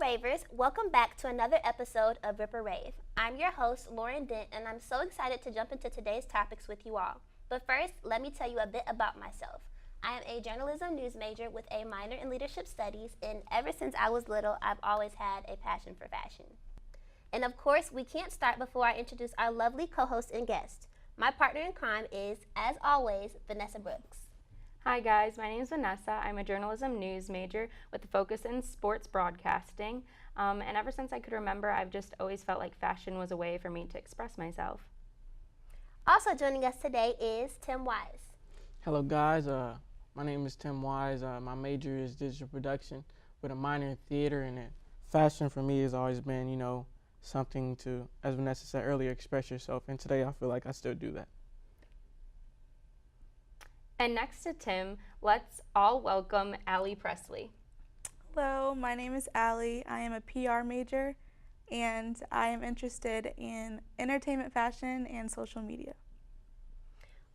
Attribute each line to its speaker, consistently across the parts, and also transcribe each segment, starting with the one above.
Speaker 1: Ravers, welcome back to another episode of Ripper Rave. I'm your host, Lauren Dent, and I'm so excited to jump into today's topics with you all. But first, let me tell you a bit about myself. I am a journalism news major with a minor in leadership studies, and ever since I was little, I've always had a passion for fashion. And of course, we can't start before I introduce our lovely co-host and guest. My partner in crime is, as always, Vanessa Brooks.
Speaker 2: Hi guys, my name is Vanessa. I'm a journalism news major with a focus in sports broadcasting. And ever since I could remember, I've just always felt like fashion was a way for me to express myself.
Speaker 1: Also joining us today is Tim Wise.
Speaker 3: Hello guys, my name is Tim Wise. My major is digital production with a minor in theater, and fashion for me has always been, something to, as Vanessa said earlier, express yourself. And today I feel like I still do that.
Speaker 2: And next to Tim, let's all welcome Allie Presley.
Speaker 4: Hello, my name is Allie. I am a PR major, and I am interested in entertainment, fashion, and social media.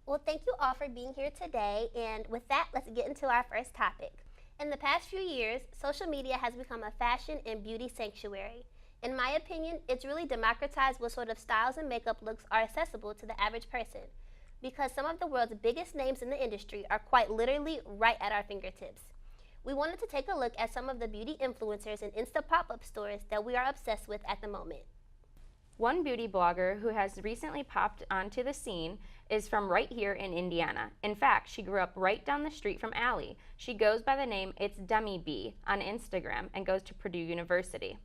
Speaker 1: Well, thank you all for being here today. And with that, let's get into our first topic. In the past few years, social media has become a fashion and beauty sanctuary. In my opinion, it's really democratized what sort of styles and makeup looks are accessible to the average person, because some of the world's biggest names in the industry are quite literally right at our fingertips. We wanted to take a look at some of the beauty influencers and Insta pop-up stores that we are obsessed with at the moment.
Speaker 2: One beauty blogger who has recently popped onto the scene is from right here in Indiana. In fact, she grew up right down the street from Allie. She goes by the name It's Demi B on Instagram and goes to Purdue University.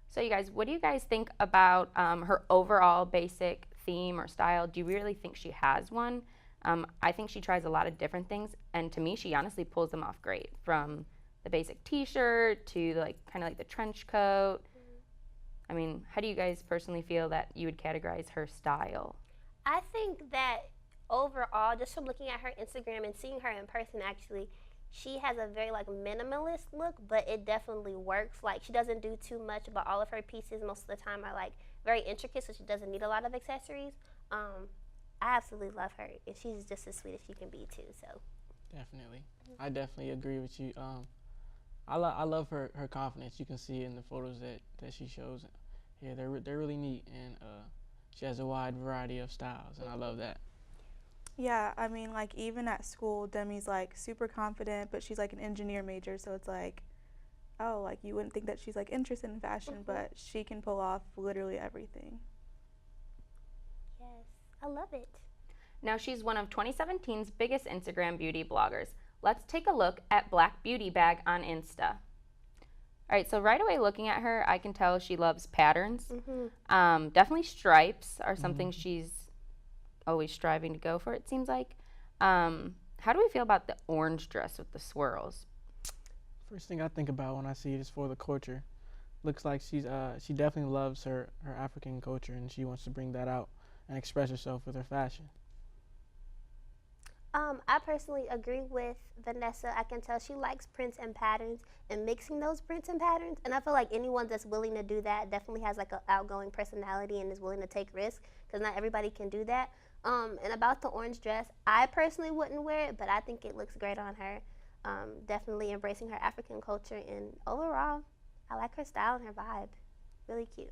Speaker 2: So you guys, what do you guys think about her overall basic theme or style? Do you really think she has one? I think she tries a lot of different things, and to me, she honestly pulls them off great. From the basic T-shirt to kind of like the trench coat. I mean, how do you guys personally feel that you would categorize her style?
Speaker 1: I think that overall, just from looking at her Instagram and seeing her in person, actually, she has a very minimalist look, but it definitely works. She doesn't do too much, but all of her pieces most of the time are very intricate, so she doesn't need a lot of accessories. I absolutely love her, and she's just as sweet as she can be too. So
Speaker 3: Definitely, I definitely agree with you. I love her confidence. You can see in the photos that she shows. Yeah, they're really neat, and she has a wide variety of styles, and I love that.
Speaker 4: Yeah, I mean, even at school, Demi's super confident, but she's an engineer major, so it's you wouldn't think that she's interested in fashion, but she can pull off literally everything.
Speaker 1: yes, I love it.
Speaker 2: Now she's one of 2017's biggest Instagram beauty bloggers. Let's take a look at Black Beauty Bag on Insta. All right, so right away looking at her, I can tell she loves patterns. Definitely stripes are something she's always striving to go for, it seems like. How do we feel about the orange dress with the swirls?
Speaker 3: First thing I think about when I see it is for the culture. Looks like she definitely loves her African culture, and she wants to bring that out and express herself with her fashion.
Speaker 1: I personally agree with Vanessa. I can tell she likes prints and patterns and mixing those prints and patterns. And I feel like anyone that's willing to do that definitely has an outgoing personality and is willing to take risks, because not everybody can do that. And about the orange dress, I personally wouldn't wear it, but I think it looks great on her. Definitely embracing her African culture, and overall, I like her style and her vibe. Really cute.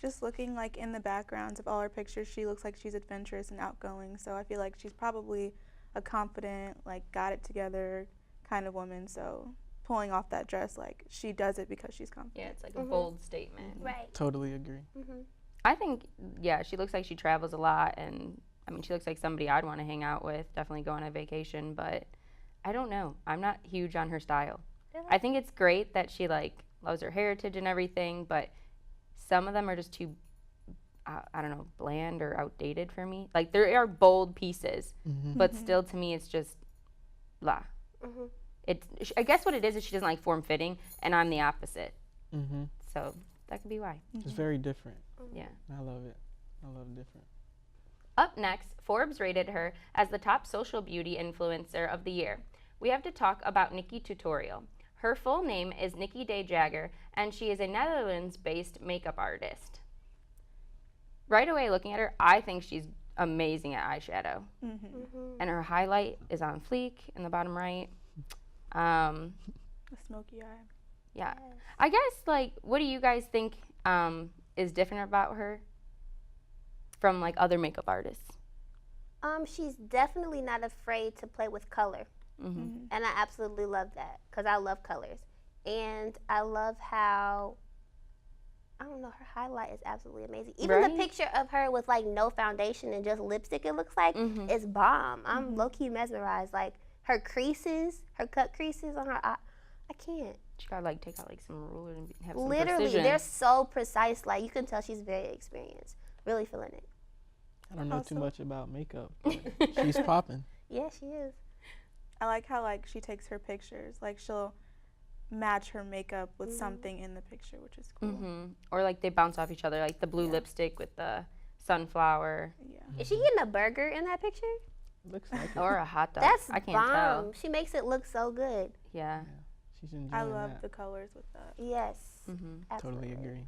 Speaker 4: Just looking in the backgrounds of all her pictures, she looks like she's adventurous and outgoing, so I feel like she's probably a confident, got it together kind of woman, so pulling off that dress, she does it because she's confident.
Speaker 2: Yeah, it's a bold statement.
Speaker 1: Right.
Speaker 3: Totally agree.
Speaker 2: I think, yeah, she looks like she travels a lot, and I mean, she looks like somebody I'd want to hang out with, definitely go on a vacation, but I don't know. I'm not huge on her style.
Speaker 1: Really?
Speaker 2: I think it's great that she loves her heritage and everything, but some of them are just too, I don't know, bland or outdated for me. There are bold pieces, but still to me it's just blah. I guess what it is she doesn't like form-fitting, and I'm the opposite. So that could be why.
Speaker 3: It's very different.
Speaker 2: Yeah.
Speaker 3: I love it. I love different.
Speaker 2: Up next, Forbes rated her as the top social beauty influencer of the year. We have to talk about Nikki Tutorial. Her full name is Nikki Day Jagger, and she is a Netherlands-based makeup artist. Right away looking at her, I think she's amazing at eyeshadow. And her highlight is on fleek in the bottom right.
Speaker 4: A smoky eye.
Speaker 2: Yeah. I guess, like, what do you guys think is different about her from, like, other makeup artists?
Speaker 1: She's definitely not afraid to play with color.
Speaker 2: Mm-hmm.
Speaker 1: And I absolutely love that because I love colors. And I love how, I don't know, her highlight is absolutely amazing. Even
Speaker 2: Right?
Speaker 1: the picture of her with like no foundation and just lipstick, it looks like,
Speaker 2: Mm-hmm.
Speaker 1: is bomb. I'm low key mesmerized. Like her creases, her cut creases on her eye, I can't.
Speaker 2: She gotta, like, take out, like, some rulers and have some
Speaker 1: Literally,
Speaker 2: precision.
Speaker 1: they're so precise. Like you can tell she's very experienced. Really feeling it.
Speaker 3: I don't know too
Speaker 4: Also-
Speaker 3: much about makeup, but she's popping.
Speaker 1: Yeah, she is.
Speaker 4: I like how like she takes her pictures. Like she'll match her makeup with something in the picture, which is cool.
Speaker 2: Mm-hmm. Or, like, they bounce off each other, like the blue
Speaker 4: Yeah.
Speaker 2: lipstick with the sunflower.
Speaker 4: Yeah.
Speaker 1: Is she getting a burger in that picture?
Speaker 3: Looks like it.
Speaker 2: Or a hot dog.
Speaker 1: That's
Speaker 2: I can't
Speaker 1: bomb.
Speaker 2: tell.
Speaker 1: She makes it look so good.
Speaker 2: Yeah.
Speaker 3: She's enjoying
Speaker 4: I love
Speaker 3: that.
Speaker 4: the colors with that.
Speaker 1: Yes.
Speaker 2: Mm-hmm.
Speaker 1: Absolutely.
Speaker 3: Totally agree.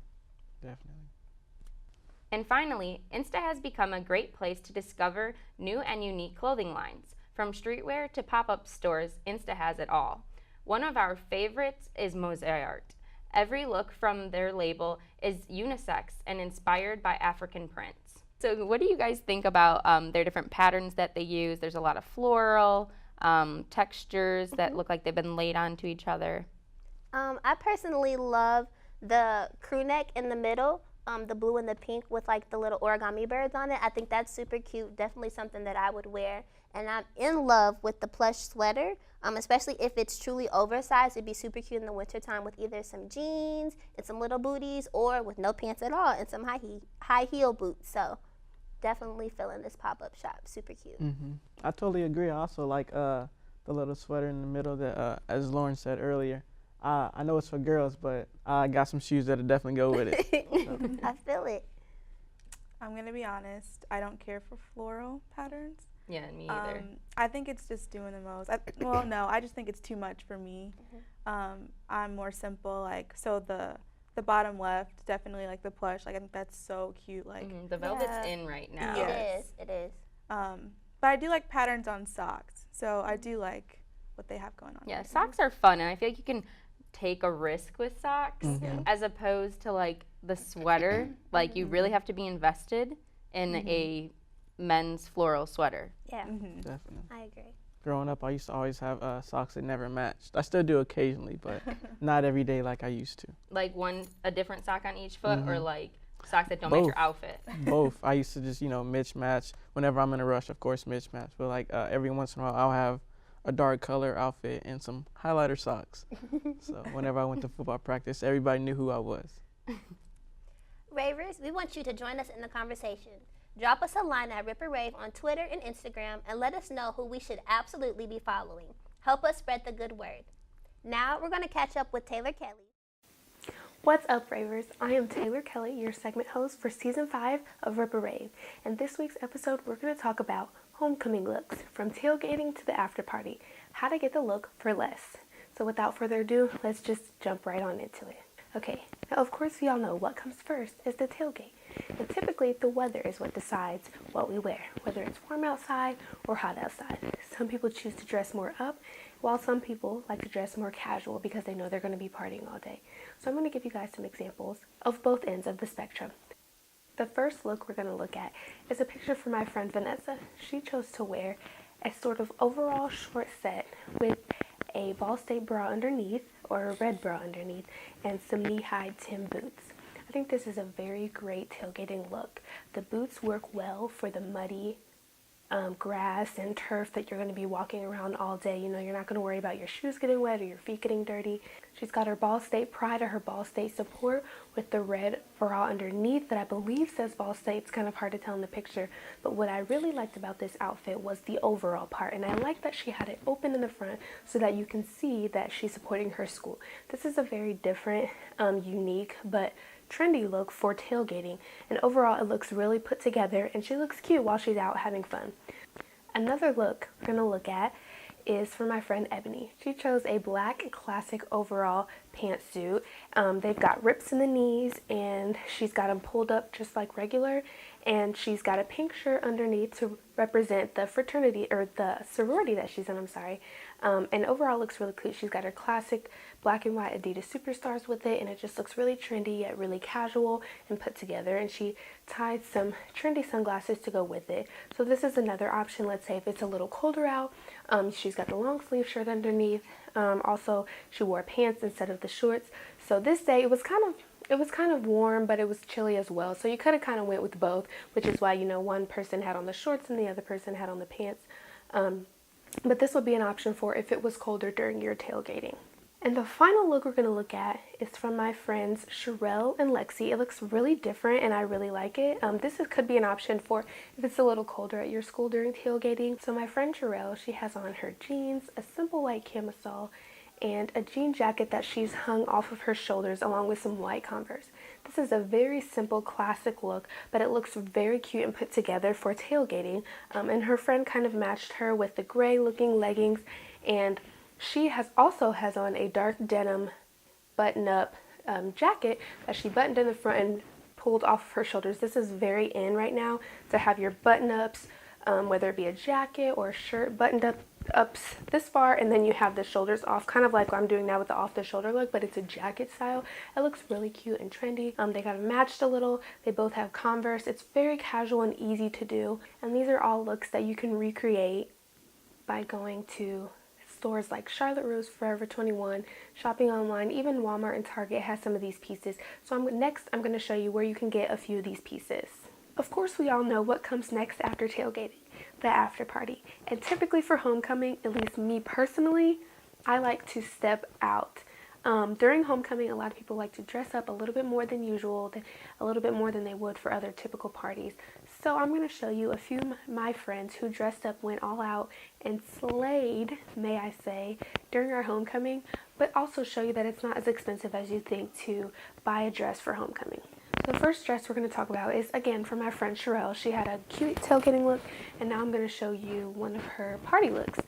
Speaker 3: Definitely.
Speaker 2: And finally, Insta has become a great place to discover new and unique clothing lines. From streetwear to pop-up stores, Insta has it all. One of our favorites is Mosaic. Every look from their label is unisex and inspired by African prints. So what do you guys think about their different patterns that they use? There's a lot of floral textures that look like they've been laid onto each other.
Speaker 1: I personally love the crew neck in the middle, the blue and the pink with like the little origami birds on it. I think that's super cute. Definitely something that I would wear. And I'm in love with the plush sweater, especially if it's truly oversized. It'd be super cute in the wintertime with either some jeans and some little booties or with no pants at all and some high heel boots. So definitely feeling this pop-up shop. Super cute.
Speaker 3: Mm-hmm. I totally agree. I also like the little sweater in the middle that, as Lauren said earlier, I know it's for girls, but I got some shoes that'll definitely go with it.
Speaker 1: I feel it.
Speaker 4: I'm gonna be honest. I don't care for floral patterns.
Speaker 2: Yeah, me either.
Speaker 4: I think it's just doing the most. Well, no, I just think it's too much for me. I'm more simple. Like so the bottom left, definitely like the plush. Like I think that's so cute. Like,
Speaker 2: The velvet's
Speaker 1: Yeah.
Speaker 2: in right now.
Speaker 4: Yeah.
Speaker 1: It is. It is.
Speaker 4: but I do like patterns on socks. So I do like what they have going on.
Speaker 2: Yeah,
Speaker 4: right
Speaker 2: socks are fun, and I feel like you can take a risk with socks
Speaker 3: Mhm.
Speaker 2: as opposed to like the sweater. Like you really have to be invested in a men's floral sweater.
Speaker 1: Yeah,
Speaker 4: now. Mhm.
Speaker 3: Definitely.
Speaker 1: I agree.
Speaker 3: Growing up, I used to always have socks that never matched. I still do occasionally, but not every day like I used to.
Speaker 2: Like a different sock on each foot, or
Speaker 3: Mhm.
Speaker 2: like socks that don't match your
Speaker 3: Both.
Speaker 2: outfit.
Speaker 3: Both. I used to just, mismatch. Whenever I'm in a rush, of course, mismatch. But like every once in a while, I'll have a dark color outfit and some highlighter socks. So whenever I went to football practice, everybody knew who I was.
Speaker 1: Ravers, we want you to join us in the conversation. Drop us a line at Ripper Rave on Twitter and Instagram and let us know who we should absolutely be following. Help us spread the good word. Now we're going to catch up with Taylor Kelly.
Speaker 5: What's up, Ravers? I am Taylor Kelly, your segment host for Season 5 of Ripper Rave. And this week's episode, we're going to talk about homecoming looks, from tailgating to the after party, how to get the look for less. So without further ado, let's just jump right on into it. Okay, now of course we all know what comes first is the tailgate. And typically the weather is what decides what we wear, whether it's warm outside or hot outside. Some people choose to dress more up, while some people like to dress more casual because they know they're going to be partying all day. So I'm going to give you guys some examples of both ends of the spectrum. The first look we're going to look at is a picture from my friend Vanessa. She chose to wear a sort of overall short set with a Ball State bra underneath, or a red bra underneath, and some knee-high Tim boots. I think this is a very great tailgating look. The boots work well for the muddy grass and turf that you're going to be walking around all day. You know, you're not going to worry about your shoes getting wet or your feet getting dirty. She's got her Ball State pride or her Ball State support with the red bra underneath that I believe says Ball State. It's kind of hard to tell in the picture, but what I really liked about this outfit was the overall part, and I like that she had it open in the front so that you can see that she's supporting her school. This is a very different, unique, but trendy look for tailgating, and overall it looks really put together, and she looks cute while she's out having fun. Another look we're going to look at is for my friend Ebony. She chose a black classic overall pantsuit. They've got rips in the knees, and she's got them pulled up just like regular, and she's got a pink shirt underneath to represent the fraternity, or the sorority that she's in, and overall looks really cute. She's got her classic black and white Adidas Superstars with it, and it just looks really trendy yet really casual and put together. And she tied some trendy sunglasses to go with it. So this is another option. Let's say if it's a little colder out, she's got the long sleeve shirt underneath. Also, she wore pants instead of the shorts. So this day it was kind of warm, but it was chilly as well. So you could have kind of went with both, which is why, you know, one person had on the shorts and the other person had on the pants. But this would be an option for if it was colder during your tailgating. And the final look we're going to look at is from my friends Sherelle and Lexi. It looks really different and I really like it. Could be an option for if it's a little colder at your school during tailgating. So my friend Sherelle, she has on her jeans, a simple white camisole, and a jean jacket that she's hung off of her shoulders along with some white Converse. This is a very simple classic look, but it looks very cute and put together for tailgating. And her friend kind of matched her with the gray looking leggings, and she also has on a dark denim button-up jacket that she buttoned in the front and pulled off of her shoulders. This is very in right now to have your button-ups, whether it be a jacket or a shirt, buttoned up this far, and then you have the shoulders off, kind of like what I'm doing now with the off-the-shoulder look, but it's a jacket style. It looks really cute and trendy. They got matched a little. They both have Converse. It's very casual and easy to do, and these are all looks that you can recreate by going to stores like Charlotte Russe, Forever 21, shopping online, even Walmart and Target has some of these pieces. So next I'm going to show you where you can get a few of these pieces. Of course, we all know what comes next after tailgating, the after party. And typically for homecoming, at least me personally, I like to step out. During homecoming, a lot of people like to dress up a little bit more than usual, a little bit more than they would for other typical parties. So I'm going to show you a few of my friends who dressed up, went all out, and slayed, may I say, during our homecoming, but also show you that it's not as expensive as you think to buy a dress for homecoming. The first dress we're going to talk about is, again, from my friend Sherelle. She had a cute tailgating look, and now I'm going to show you one of her party looks.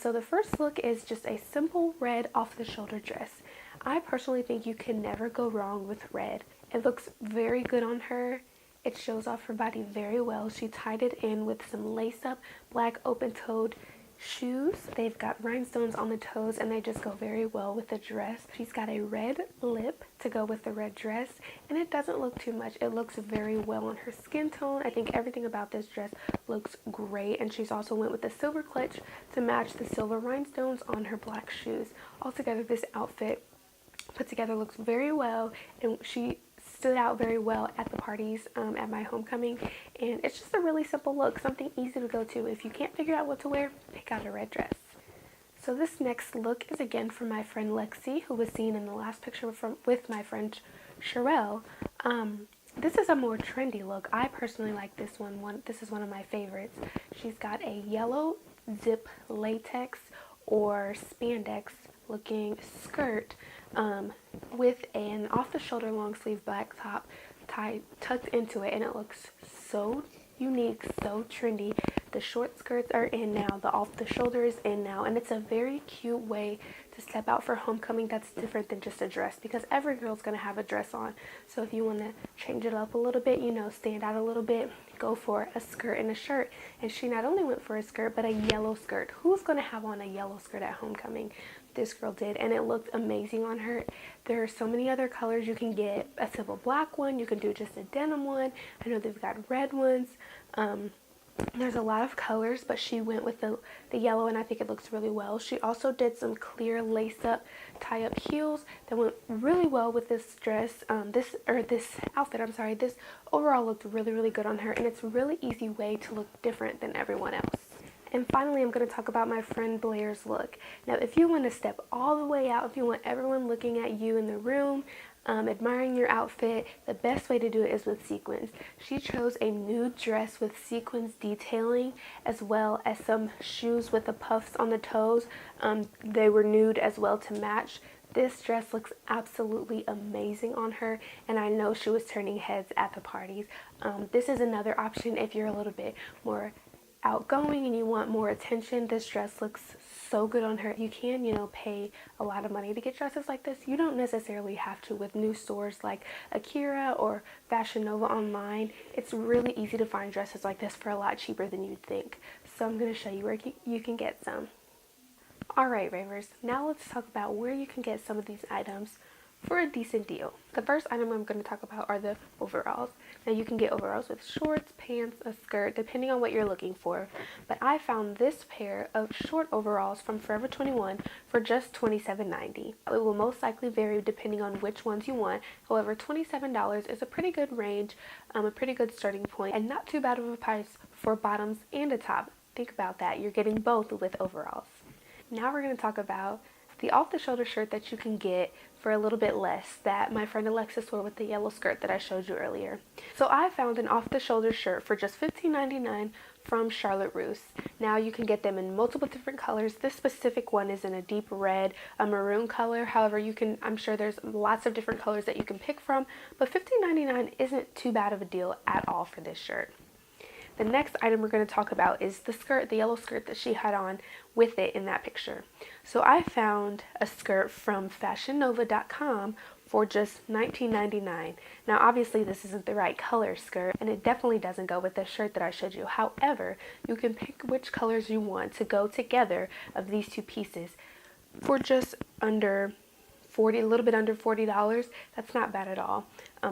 Speaker 5: So the first look is just a simple red off-the-shoulder dress. I personally think you can never go wrong with red. It looks very good on her. It shows off her body very well. She tied it in with some lace-up black open-toed shoes. They've got rhinestones on the toes, and they just go very well with the dress. She's got a red lip to go with the red dress, and it doesn't look too much. It looks very well on her skin tone. I think everything about this dress looks great, and she's also went with the silver clutch to match the silver rhinestones on her black shoes. Altogether, this outfit put together looks very well, and she stood out very well at the parties at my homecoming, and it's just a really simple look, something easy to go to. If you can't figure out what to wear, pick out a red dress. So this next look is again from my friend Lexi, who was seen in the last picture with my friend Sherelle. This is a more trendy look. I personally like this one. This is one of my favorites. She's got a yellow zip latex or spandex looking skirt with an off-the-shoulder long sleeve black top tucked into it, and it looks so unique, so trendy. The short skirts are in now, the off-the-shoulder is in now, and it's a very cute way to step out for homecoming that's different than just a dress, because every girl's going to have a dress on. So if you want to change it up a little bit, you know, stand out a little bit, go for a skirt and a shirt. And she not only went for a skirt, but a yellow skirt. Who's going to have on a yellow skirt at homecoming? This girl did, and it looked amazing on her. There are so many other colors. You can get a simple black one, you can do just a denim one. I know they've got red ones. There's a lot of colors, but she went with the yellow, and I think it looks really well. She also did some clear lace-up, tie-up heels that went really well with this dress. This outfit, I'm sorry. This overall looked really, really good on her, and it's a really easy way to look different than everyone else. And finally, I'm going to talk about my friend Blair's look. Now, if you want to step all the way out, if you want everyone looking at you in the room, admiring your outfit, the best way to do it is with sequins. She chose a nude dress with sequins detailing, as well as some shoes with the puffs on the toes. They were nude as well to match. This dress looks absolutely amazing on her, and I know she was turning heads at the parties. This is another option if you're a little bit more outgoing and you want more attention. This dress looks so good on her. You can, you know, pay a lot of money to get dresses like this. You don't necessarily have to with new stores like Akira or Fashion Nova online. It's really easy to find dresses like this for a lot cheaper than you'd think. So I'm going to show you where you can get some. All right, Ravers, now let's talk about where you can get some of these items for a decent deal. The first item I'm going to talk about are the overalls. Now you can get overalls with shorts, pants, a skirt, depending on what you're looking for. But I found this pair of short overalls from Forever 21 for just $27.90. It will most likely vary depending on which ones you want. However, $27 is a pretty good range, a pretty good starting point, and not too bad of a price for bottoms and a top. Think about that. You're getting both with overalls. Now we're going to talk about the off-the-shoulder shirt that you can get for a little bit less that my friend Alexis wore with the yellow skirt that I showed you earlier. So I found an off-the-shoulder shirt for just $15.99 from Charlotte Russe. Now you can get them in multiple different colors. This specific one is in a deep red, a maroon color. However, I'm sure there's lots of different colors that you can pick from, but $15.99 isn't too bad of a deal at all for this shirt. The next item we're going to talk about is the skirt, the yellow skirt that she had on with it in that picture. So I found a skirt from fashionnova.com for just $19.99. Now obviously this isn't the right color skirt, and it definitely doesn't go with the shirt that I showed you. However, you can pick which colors you want to go together of these two pieces for just under a little bit under $40. That's not bad at all.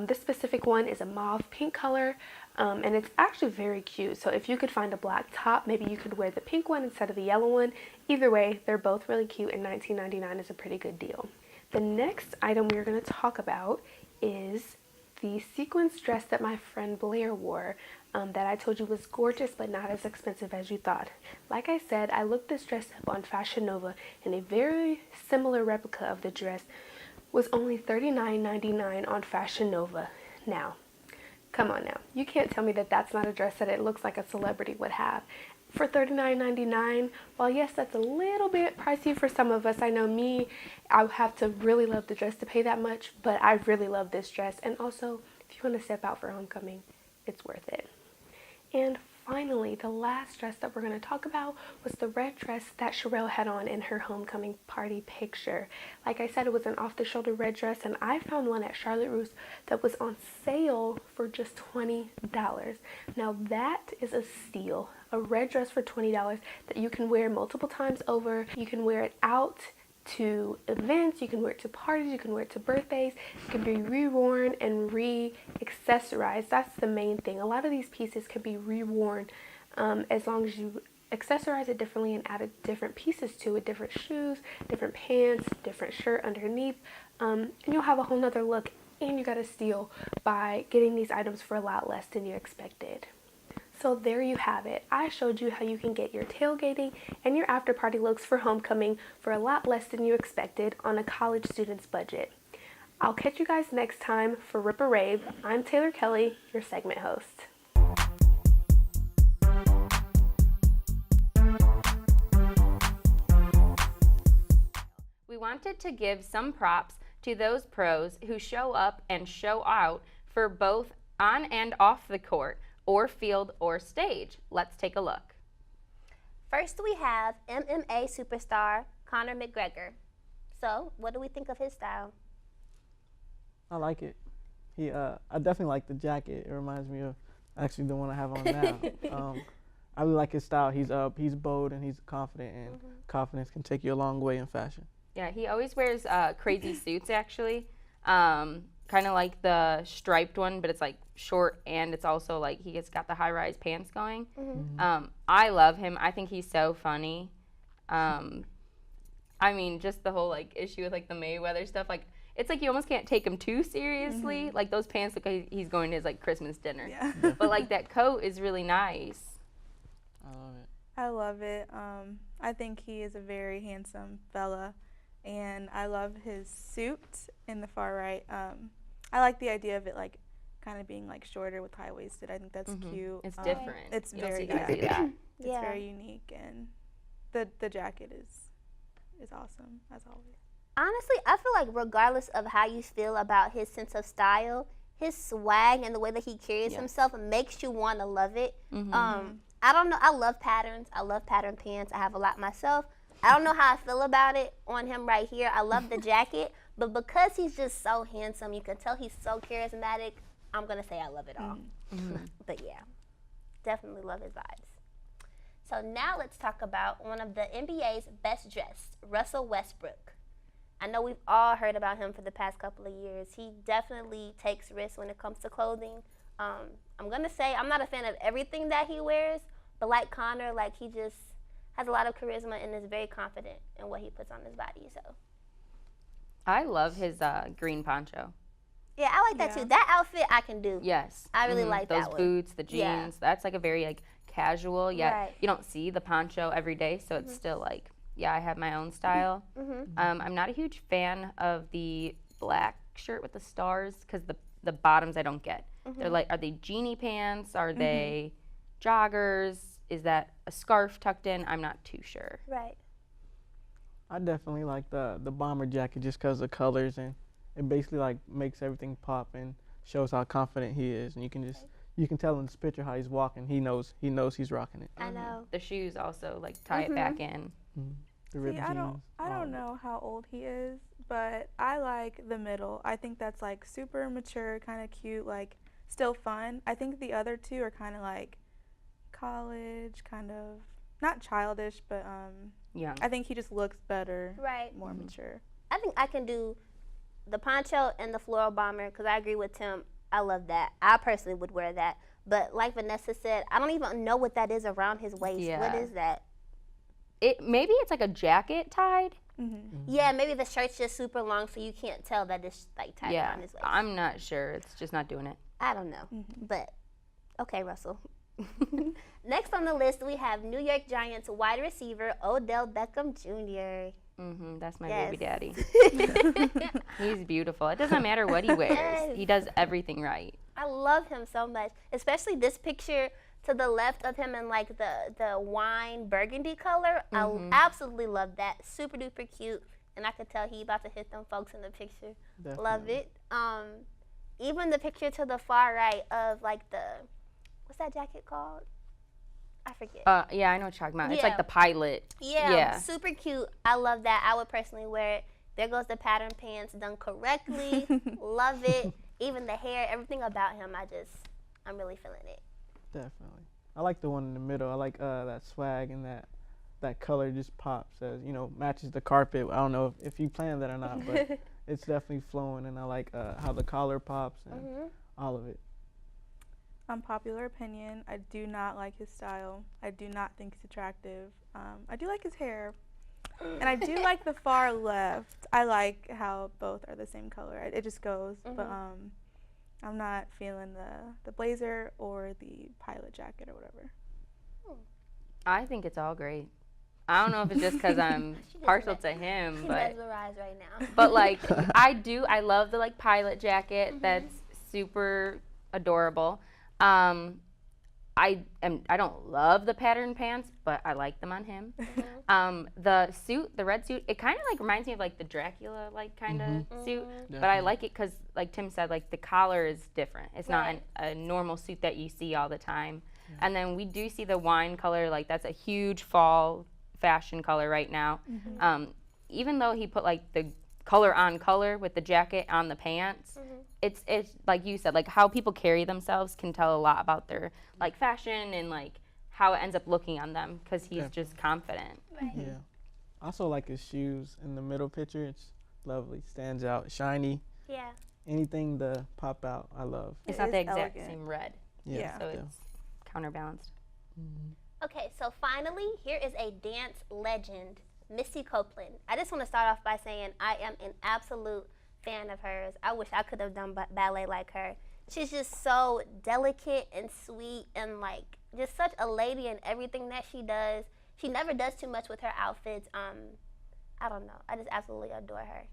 Speaker 5: This specific one is a mauve pink color, and it's actually very cute. So if you could find a black top, maybe you could wear the pink one instead of the yellow one. Either way, they're both really cute, and $19.99 is a pretty good deal. The next item we're going to talk about is the sequins dress that my friend Blair wore, that I told you was gorgeous but not as expensive as you thought. Like I said, I looked this dress up on Fashion Nova, and a very similar replica of the dress was only $39.99 on Fashion Nova. Now, come on now. You can't tell me that that's not a dress that it looks like a celebrity would have. For $39.99, while yes, that's a little bit pricey for some of us. I know me, I would have to really love the dress to pay that much, but I really love this dress. And also, if you want to step out for homecoming, it's worth it. And finally, the last dress that we're going to talk about was the red dress that Sherelle had on in her homecoming party picture. Like I said, it was an off-the-shoulder red dress, and I found one at Charlotte Russe that was on sale for just $20. Now that is a steal. A red dress for $20 that you can wear multiple times over. You can wear it out to events, you can wear it to parties, you can wear it to birthdays. It can be reworn and re-accessorized. That's the main thing. A lot of these pieces can be reworn as long as you accessorize it differently and add different pieces to it, different shoes, different pants, different shirt underneath, and you'll have a whole nother look, and you got a steal by getting these items for a lot less than you expected. So there you have it. I showed you how you can get your tailgating and your after party looks for homecoming for a lot less than you expected on a college student's budget. I'll catch you guys next time for Rip or Rave. I'm Taylor Kelly, your segment host.
Speaker 2: We wanted to give some props to those pros who show up and show out for both on and off the court, or field, or stage. Let's take a look.
Speaker 1: First, we have MMA superstar Conor McGregor. So, what do we think of his style?
Speaker 3: I like it. I definitely like the jacket. It reminds me of actually the one I have on now. I really like his style. He's bold and he's confident, and confidence can take you a long way in fashion.
Speaker 2: Yeah, he always wears crazy suits, actually. Kind of like the striped one, but it's like short, and it's also like he's got the high-rise pants going. I love him. I think he's so funny. I mean, just the whole like issue with like the Mayweather stuff, like it's like you almost can't take him too seriously. Like those pants look like he's going to his like Christmas dinner.
Speaker 4: Yeah.
Speaker 2: But like that coat is really nice.
Speaker 3: I love it.
Speaker 4: I love it. I think he is a very handsome fella, and I love his suit in the far right. I like the idea of it like kind of being like shorter with high-waisted. I think that's cute.
Speaker 2: It's different.
Speaker 4: It's
Speaker 2: You don't
Speaker 4: very
Speaker 2: see guys do
Speaker 4: yeah.
Speaker 2: that.
Speaker 4: It's
Speaker 1: Yeah.
Speaker 4: very unique, and the jacket is awesome as always.
Speaker 1: Honestly, I feel like regardless of how you feel about his sense of style, his swag and the way that he carries himself makes you want to love it. I don't know. I love patterns. I love pattern pants. I have a lot myself. I don't know how I feel about it on him right here. I love the jacket, but because he's just so handsome, you can tell he's so charismatic, I'm going to say I love it all. But yeah, definitely love his vibes. So now let's talk about one of the NBA's best dressed, Russell Westbrook. I know we've all heard about him for the past couple of years. He definitely takes risks when it comes to clothing. I'm going to say I'm not a fan of everything that he wears, but like Connor, like he just has a lot of charisma and is very confident in what he puts on his body. So
Speaker 2: I love his green poncho.
Speaker 1: yeah, I like that too. That outfit I can do.
Speaker 2: Yes.
Speaker 1: I really like
Speaker 2: those
Speaker 1: that one.
Speaker 2: boots, the jeans.
Speaker 1: Yeah.
Speaker 2: That's like a very like casual, yet
Speaker 1: Right.
Speaker 2: you don't see the poncho every day, so it's still like, yeah, I have my own style. I'm not a huge fan of the black shirt with the stars because the bottoms I don't get. They're like, are they genie pants? Are they joggers? Is that a scarf tucked in? I'm not too sure.
Speaker 1: Right.
Speaker 3: I definitely like the bomber jacket just because of the colors, and it basically like makes everything pop and shows how confident he is, and you can tell in this picture how he's walking. He knows he's rocking it.
Speaker 1: I know.
Speaker 2: The shoes also like tie it back in.
Speaker 3: The ripped
Speaker 4: See, I
Speaker 3: jeans.
Speaker 4: don't know how old he is, but I like the middle. I think that's like super mature, kind of cute, like still fun. I think the other two are kind of like college, kind of not childish, but
Speaker 2: Young.
Speaker 4: I think he just looks better,
Speaker 1: Right.
Speaker 4: more mature.
Speaker 1: I think I can do the poncho and the floral bomber because I agree with Tim. I love that. I personally would wear that. But like Vanessa said, I don't even know what that is around his waist. What
Speaker 2: Yeah.
Speaker 1: is that?
Speaker 2: Maybe it's like a jacket tied.
Speaker 1: Yeah, maybe the shirt's just super long so you can't tell that it's like tied
Speaker 2: Yeah,
Speaker 1: around his waist.
Speaker 2: I'm not sure. It's just not doing it.
Speaker 1: I don't know. But okay, Russell. Next on the list, we have New York Giants wide receiver Odell Beckham Jr.
Speaker 2: That's my
Speaker 1: Yes.
Speaker 2: baby daddy. He's beautiful. It doesn't matter what he wears.
Speaker 1: Yes.
Speaker 2: He does everything right.
Speaker 1: I love him so much, especially this picture to the left of him in like the wine burgundy color. I absolutely love that. Super duper cute, and I could tell he about to hit them folks in the picture. Love
Speaker 3: Definitely.
Speaker 1: it. Even the picture to the far right of like what's that jacket called? I forget.
Speaker 2: Yeah, I know what you're talking about. It's
Speaker 1: Yeah.
Speaker 2: like the pilot.
Speaker 1: Yeah, super cute. I love that. I would personally wear it. There goes the pattern pants done correctly. Love it. Even the hair, everything about him, I'm really feeling it.
Speaker 3: Definitely. I like the one in the middle. I like that swag and that color just pops as, matches the carpet. I don't know if you planned that or not, but it's definitely flowing, and I like how the collar pops and all of it.
Speaker 4: Unpopular opinion, I do not like his style. I do not think he's attractive. I do like his hair. And I do like the far left. I like how both are the same color. It just goes. But I'm not feeling the blazer or the pilot jacket or whatever.
Speaker 2: I think it's all great. I don't know if it's just because I'm partial to him,
Speaker 1: She
Speaker 2: but
Speaker 1: mesmerized right now.
Speaker 2: but like I love the like pilot jacket. That's super adorable. I don't love the pattern pants, but I like them on him. The suit, the red suit, it kind of like reminds me of like the Dracula like kind of suit, but I like it because like Tim said, like the collar is different. It's not a normal suit that you see all the time. And then we do see the wine color, like that's a huge fall fashion color right now. Even though he put like the color on color with the jacket on the pants, it's like you said, like how people carry themselves can tell a lot about their like fashion and like how it ends up looking on them because he's just confident.
Speaker 3: Yeah. I also like his shoes in the middle picture. It's lovely. Stands out. Shiny.
Speaker 1: Yeah.
Speaker 3: Anything to pop out, I love.
Speaker 2: It's
Speaker 4: It
Speaker 2: not the
Speaker 4: is
Speaker 2: exact
Speaker 4: elegant.
Speaker 2: same red,
Speaker 4: Yeah.
Speaker 2: so it's counterbalanced.
Speaker 1: Okay, so finally, here is a dance legend, Missy Copeland. I just want to start off by saying I am an absolute fan of hers. I wish I could have done ballet like her. She's just so delicate and sweet and like just such a lady in everything that she does. She never does too much with her outfits. I don't know. I just absolutely adore her.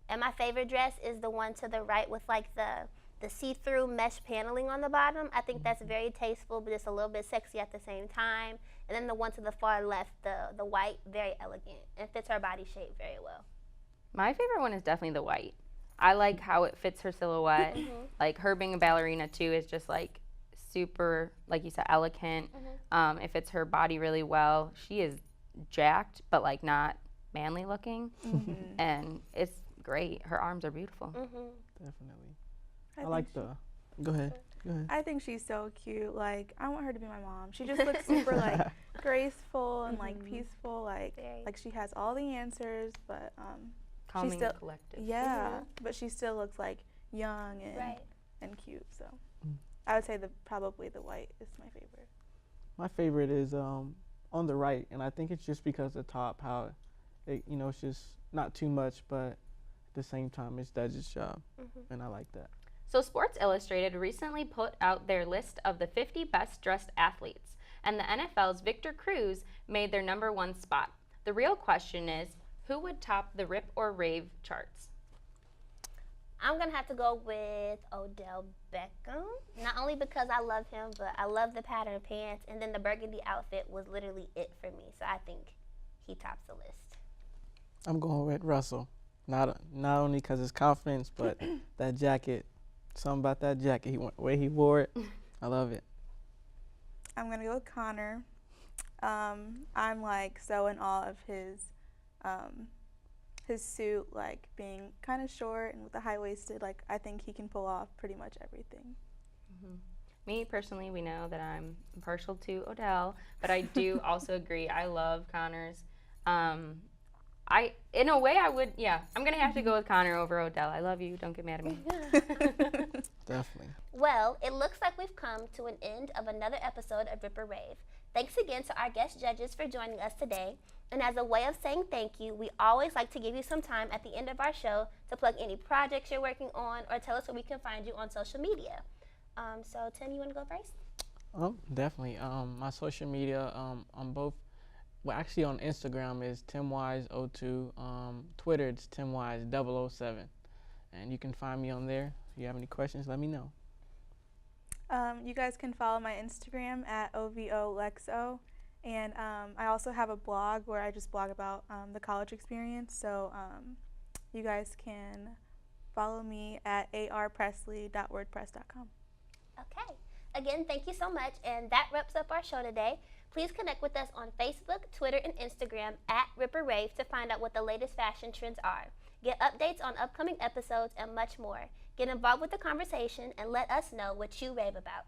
Speaker 1: And my favorite dress is the one to the right with like the see-through mesh paneling on the bottom. I think that's very tasteful, but it's a little bit sexy at the same time. And then the one to the far left, the white, very elegant and fits her body shape very well.
Speaker 2: My favorite one is definitely the white. I like how it fits her silhouette. Like her being a ballerina too is just like super, like you said, elegant. It fits her body really well. She is jacked, but like not manly looking, and it's great. Her arms are beautiful.
Speaker 3: Definitely. I like the. Go ahead.
Speaker 4: I think she's so cute. Like, I want her to be my mom. She just looks super like graceful and like peaceful,
Speaker 1: Very.
Speaker 4: like she has all the answers, but
Speaker 2: Calming
Speaker 4: still-
Speaker 2: and collective.
Speaker 4: yeah, but she still looks like young and
Speaker 1: Right.
Speaker 4: and cute. So I would say probably the white is my favorite.
Speaker 3: My favorite is on the right, and I think it's just because the top, how it, it's just not too much, but at the same time it does its job, and I like that.
Speaker 2: So Sports Illustrated recently put out their list of the 50 best dressed athletes, and the NFL's Victor Cruz made their #1 spot. The real question is, who would top the Rip or Rave charts?
Speaker 1: I'm going to have to go with Odell Beckham. Not only because I love him, but I love the pattern pants, and then the burgundy outfit was literally it for me. So I think he tops the list.
Speaker 3: I'm going with Russell, not only because his confidence, but that jacket. Something about that jacket, the way he wore it, I love it.
Speaker 4: I'm gonna go with Connor. I'm like so in awe of his suit, like being kind of short and with the high waisted. Like I think he can pull off pretty much everything.
Speaker 2: Me personally, we know that I'm partial to Odell, but I do also agree. I love Connor's. In a way, I would. Yeah, I'm gonna have to go with Connor over Odell. I love you. Don't get mad at me.
Speaker 3: Definitely.
Speaker 1: Well, it looks like we've come to an end of another episode of Rip or Rave. Thanks again to our guest judges for joining us today. And as a way of saying thank you, we always like to give you some time at the end of our show to plug any projects you're working on or tell us where we can find you on social media. So, Tim, you want to go first?
Speaker 3: Definitely. My social media on both, well, actually on Instagram is TimWise02. Twitter it's TimWise007. And you can find me on there. If you have any questions, let me know.
Speaker 4: You guys can follow my Instagram at OVOLexo. And I also have a blog where I just blog about the college experience. So you guys can follow me at arpresley.wordpress.com.
Speaker 1: Okay. Again, thank you so much. And that wraps up our show today. Please connect with us on Facebook, Twitter, and Instagram at Rip or Rave to find out what the latest fashion trends are. Get updates on upcoming episodes and much more. Get involved with the conversation and let us know what you rave about.